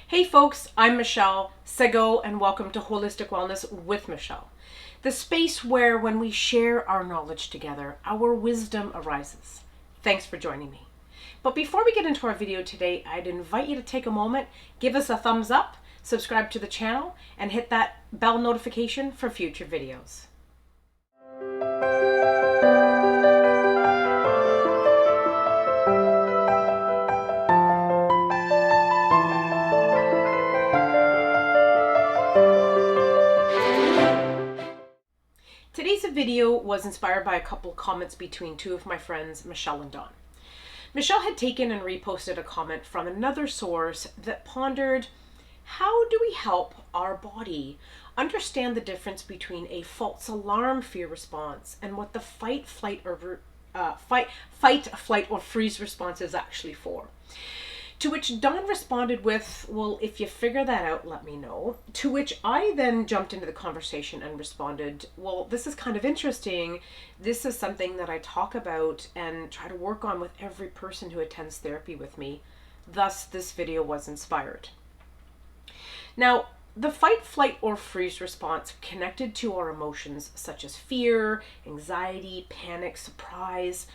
Hey folks, I'm Michelle Sego and welcome to Holistic Wellness with Michelle, the space where when we share our knowledge together, our wisdom arises. Thanks for joining me. But before we get into our video today, I'd invite you to take a moment, give us a thumbs up, subscribe to the channel, and hit that bell notification for future videos. Today's video was inspired by a couple comments between two of my friends, Michelle and Dawn. Michelle had taken and reposted a comment from another source that pondered, how do we help our body understand the difference between a false alarm fear response and what the fight, flight, or freeze response is actually for? To which Dawn responded with, well, if you figure that out, let me know. To which I then jumped into the conversation and responded, well, this is kind of interesting. This is something that I talk about and try to work on with every person who attends therapy with me. Thus, this video was inspired. Now, the fight, flight, or freeze response connected to our emotions such as fear, anxiety, panic, surprise,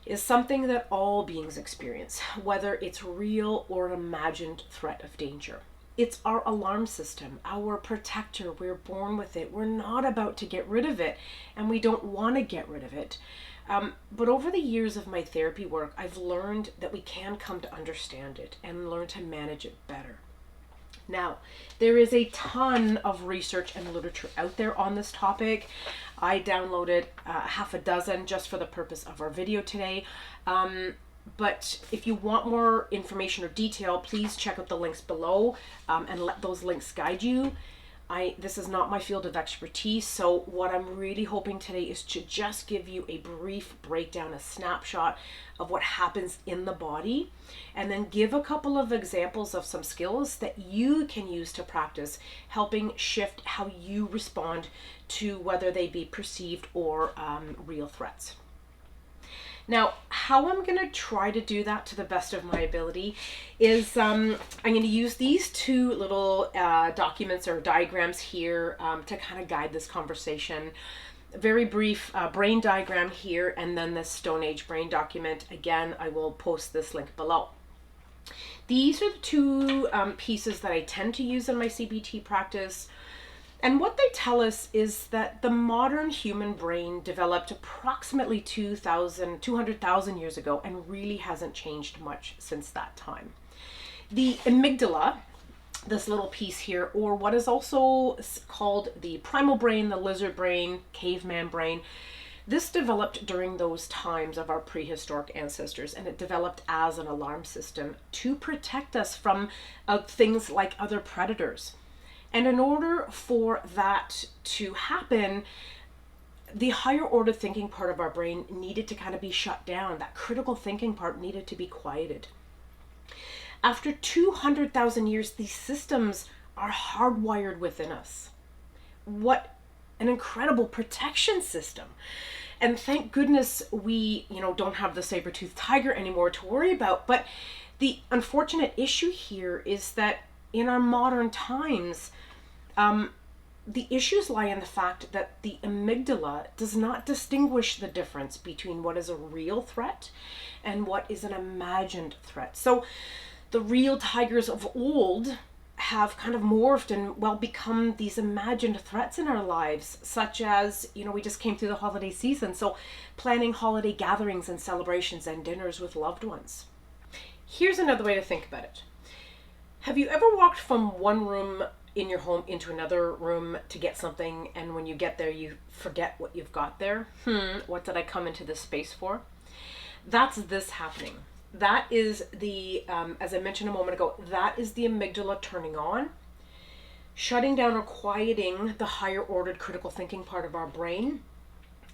is something that all beings experience, whether it's real or an imagined threat of danger. It's our alarm system, our protector. We're born with it. We're not about to get rid of it, and we don't want to get rid of it. But over the years of my therapy work, I've learned that we can come to understand it and learn to manage it better. Now, there is a ton of research and literature out there on this topic. I downloaded half a dozen just for the purpose of our video today. But if you want more information or detail, please check out the links below and let those links guide you. This is not my field of expertise, so what I'm really hoping today is to just give you a brief breakdown, a snapshot of what happens in the body, and then give a couple of examples of some skills that you can use to practice, helping shift how you respond to whether they be perceived or real threats. Now, how I'm going to try to do that to the best of my ability is I'm going to use these two little documents or diagrams here to kind of guide this conversation. A very brief brain diagram here, and then this Stone Age brain document. Again, I will post this link below. These are the two pieces that I tend to use in my CBT practice. And what they tell us is that the modern human brain developed approximately 200,000 years ago and really hasn't changed much since that time. The amygdala, this little piece here, or what is also called the primal brain, the lizard brain, caveman brain, this developed during those times of our prehistoric ancestors, and it developed as an alarm system to protect us from things like other predators. And in order for that to happen, the higher order thinking part of our brain needed to kind of be shut down. That critical thinking part needed to be quieted. After 200,000 years, these systems are hardwired within us. What an incredible protection system. And thank goodness we, don't have the saber-toothed tiger anymore to worry about. But the unfortunate issue here is that in our modern times, the issues lie in the fact that the amygdala does not distinguish the difference between what is a real threat and what is an imagined threat. So the real tigers of old have kind of morphed and become these imagined threats in our lives, such as, we just came through the holiday season, so planning holiday gatherings and celebrations and dinners with loved ones. Here's another way to think about it. Have you ever walked from one room in your home into another room to get something, and when you get there you forget what you've got there? What did I come into this space for? That's this happening. That is the, as I mentioned a moment ago, that is the amygdala turning on, shutting down or quieting the higher ordered critical thinking part of our brain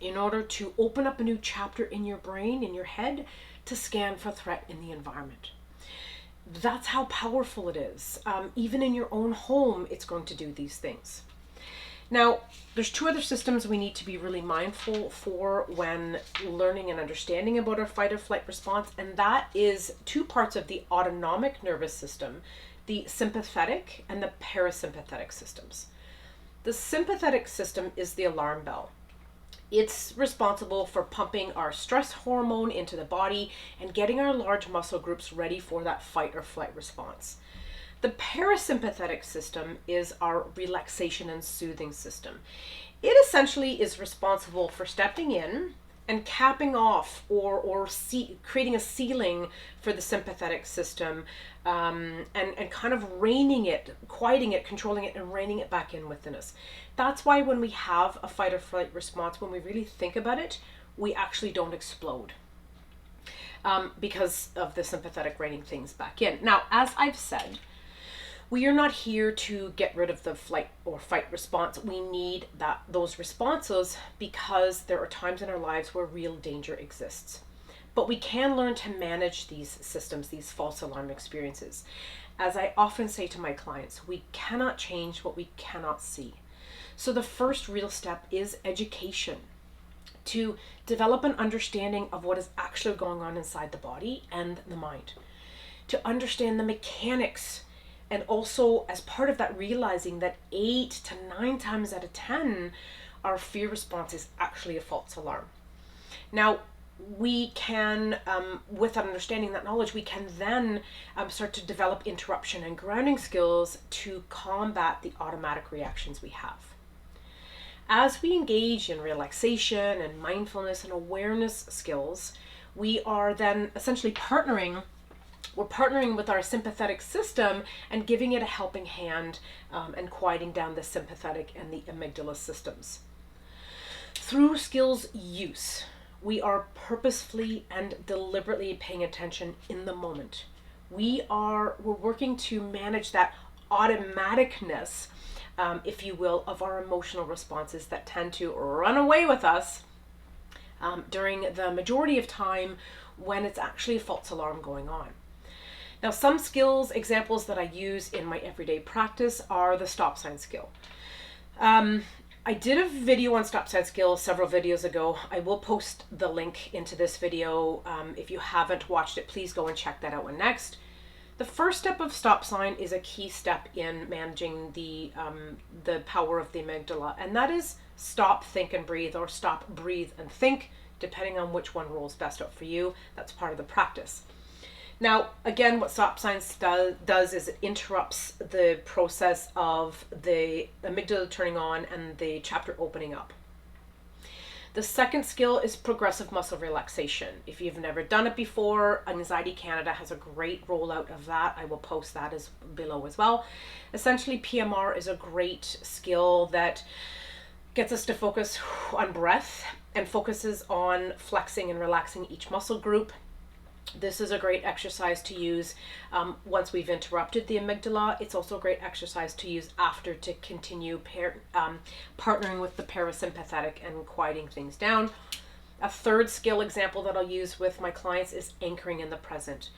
in order to open up a new chapter in your brain, in your head, to scan for threat in the environment. That's how powerful it is. Even in your own home, it's going to do these things. Now, there's two other systems we need to be really mindful for when learning and understanding about our fight or flight response, and that is two parts of the autonomic nervous system, the sympathetic and the parasympathetic systems. The sympathetic system is the alarm bell. It's responsible for pumping our stress hormone into the body and getting our large muscle groups ready for that fight or flight response. The parasympathetic system is our relaxation and soothing system. It essentially is responsible for stepping in and capping off or creating a ceiling for the sympathetic system, and kind of reining it, quieting it, controlling it, and reining it back in within us. That's why when we have a fight or flight response, when we really think about it, we actually don't explode, because of the sympathetic reining things back in. Now, as I've said, we are not here to get rid of the flight or fight response. We need those responses because there are times in our lives where real danger exists. But we can learn to manage these systems, these false alarm experiences. As I often say to my clients, we cannot change what we cannot see. So the first real step is education, to develop an understanding of what is actually going on inside the body and the mind, to understand the mechanics. And also, as part of that, realizing that 8 to 9 times out of 10, our fear response is actually a false alarm. Now, we can, with that understanding, that knowledge, we can then start to develop interruption and grounding skills to combat the automatic reactions we have. As we engage in relaxation and mindfulness and awareness skills, we are then essentially partnering with our sympathetic system and giving it a helping hand, and quieting down the sympathetic and the amygdala systems. Through skills use, we are purposefully and deliberately paying attention in the moment. We're working to manage that automaticness, if you will, of our emotional responses that tend to run away with us during the majority of time when it's actually a false alarm going on. Now, some skills, examples that I use in my everyday practice are the stop sign skill. I did a video on stop sign skill several videos ago. I will post the link into this video. If you haven't watched it, please go and check that out one next. The first step of stop sign is a key step in managing the power of the amygdala, and that is stop, think, and breathe, or stop, breathe, and think, depending on which one rolls best out for you. That's part of the practice. Now, again, what stop signs does is it interrupts the process of the amygdala turning on and the chapter opening up. The second skill is progressive muscle relaxation. If you've never done it before, Anxiety Canada has a great rollout of that. I will post that below as well. Essentially, PMR is a great skill that gets us to focus on breath and focuses on flexing and relaxing each muscle group. This is a great exercise to use once we've interrupted the amygdala. It's also a great exercise to use after to continue partnering with the parasympathetic and quieting things down. A third skill example that I'll use with my clients is anchoring in the present.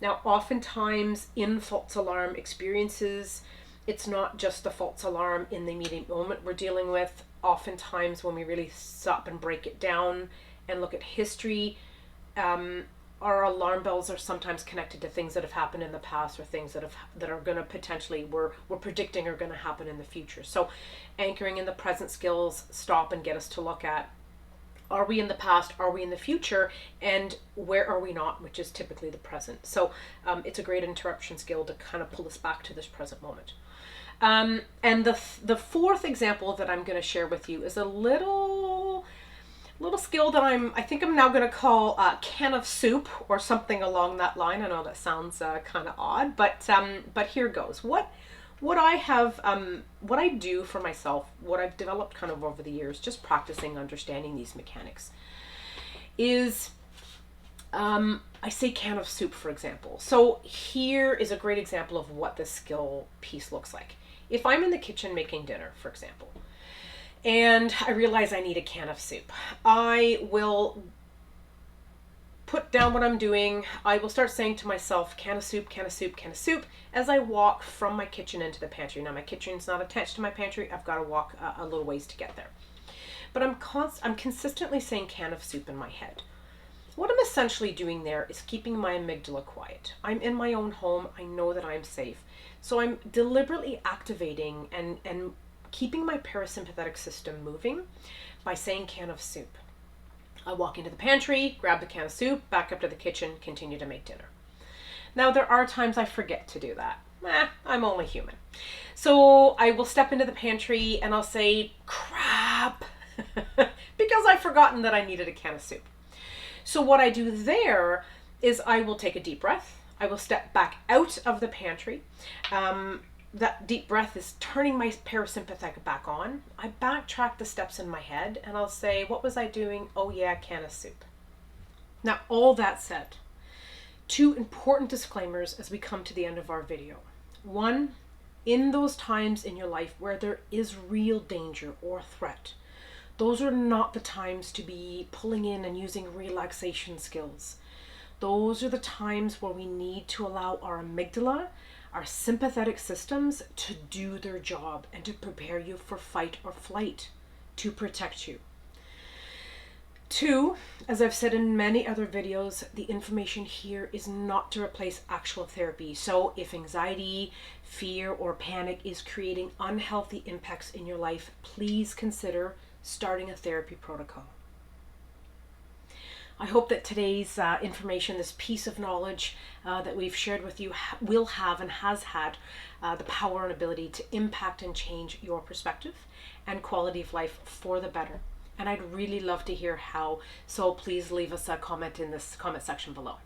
Now, oftentimes in false alarm experiences, it's not just the false alarm in the immediate moment we're dealing with. Oftentimes when we really stop and break it down and look at history, our alarm bells are sometimes connected to things that have happened in the past or things that are going to potentially we're predicting are going to happen in the future. So anchoring in the present skills stop and get us to look at, are we in the past, are we in the future, and where are we not, which is typically the present. So it's a great interruption skill to kind of pull us back to this present moment. And the fourth example that I'm going to share with you is a little skill that I think I'm now going to call a can of soup or something along that line. I know that sounds kind of odd, but here goes. What I do for myself, what I've developed kind of over the years, just practicing understanding these mechanics, is I say can of soup, for example. So here is a great example of what this skill piece looks like. If I'm in the kitchen making dinner, for example, and I realize I need a can of soup, I will put down what I'm doing. I will start saying to myself, can of soup, can of soup, can of soup, as I walk from my kitchen into the pantry. Now, my kitchen's not attached to my pantry. I've got to walk a little ways to get there. But I'm consistently saying can of soup in my head. What I'm essentially doing there is keeping my amygdala quiet. I'm in my own home. I know that I'm safe. So I'm deliberately activating and keeping my parasympathetic system moving by saying can of soup. I walk into the pantry, grab the can of soup, back up to the kitchen, continue to make dinner. Now, there are times I forget to do that. I'm only human. So I will step into the pantry and I'll say, crap, because I've forgotten that I needed a can of soup. So what I do there is I will take a deep breath. I will step back out of the pantry. That deep breath is turning my parasympathetic back on. I backtrack the steps in my head and I'll say, what was I doing? Oh yeah, can of soup. Now, all that said, 2 important disclaimers as we come to the end of our video. 1, in those times in your life where there is real danger or threat, those are not the times to be pulling in and using relaxation skills. Those are the times where we need to allow our amygdala, our sympathetic systems, to do their job and to prepare you for fight or flight, to protect you. 2, as I've said in many other videos, the information here is not to replace actual therapy. So if anxiety, fear, or panic is creating unhealthy impacts in your life, please consider starting a therapy protocol. I hope that today's information, this piece of knowledge that we've shared with you will have and has had the power and ability to impact and change your perspective and quality of life for the better. And I'd really love to hear how, so please leave us a comment in this comment section below.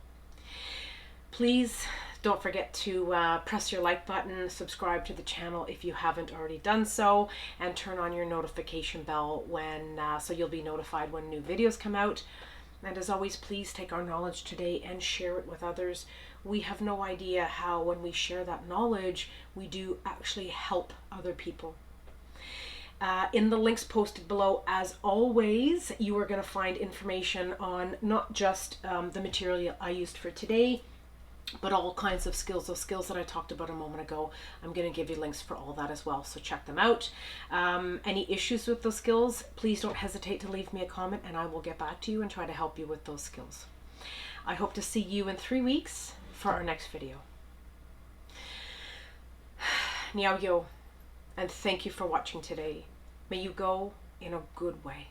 Please don't forget to press your like button, subscribe to the channel if you haven't already done so, and turn on your notification bell when so you'll be notified when new videos come out. And as always, please take our knowledge today and share it with others. We have no idea how, when we share that knowledge, we do actually help other people. In the links posted below, as always, you are going to find information on not just the material I used for today, but all kinds of skills, those skills that I talked about a moment ago. I'm going to give you links for all that as well, so check them out. Any issues with those skills, please don't hesitate to leave me a comment and I will get back to you and try to help you with those skills. I hope to see you in 3 weeks for our next video. Niao yo, and thank you for watching today. May you go in a good way.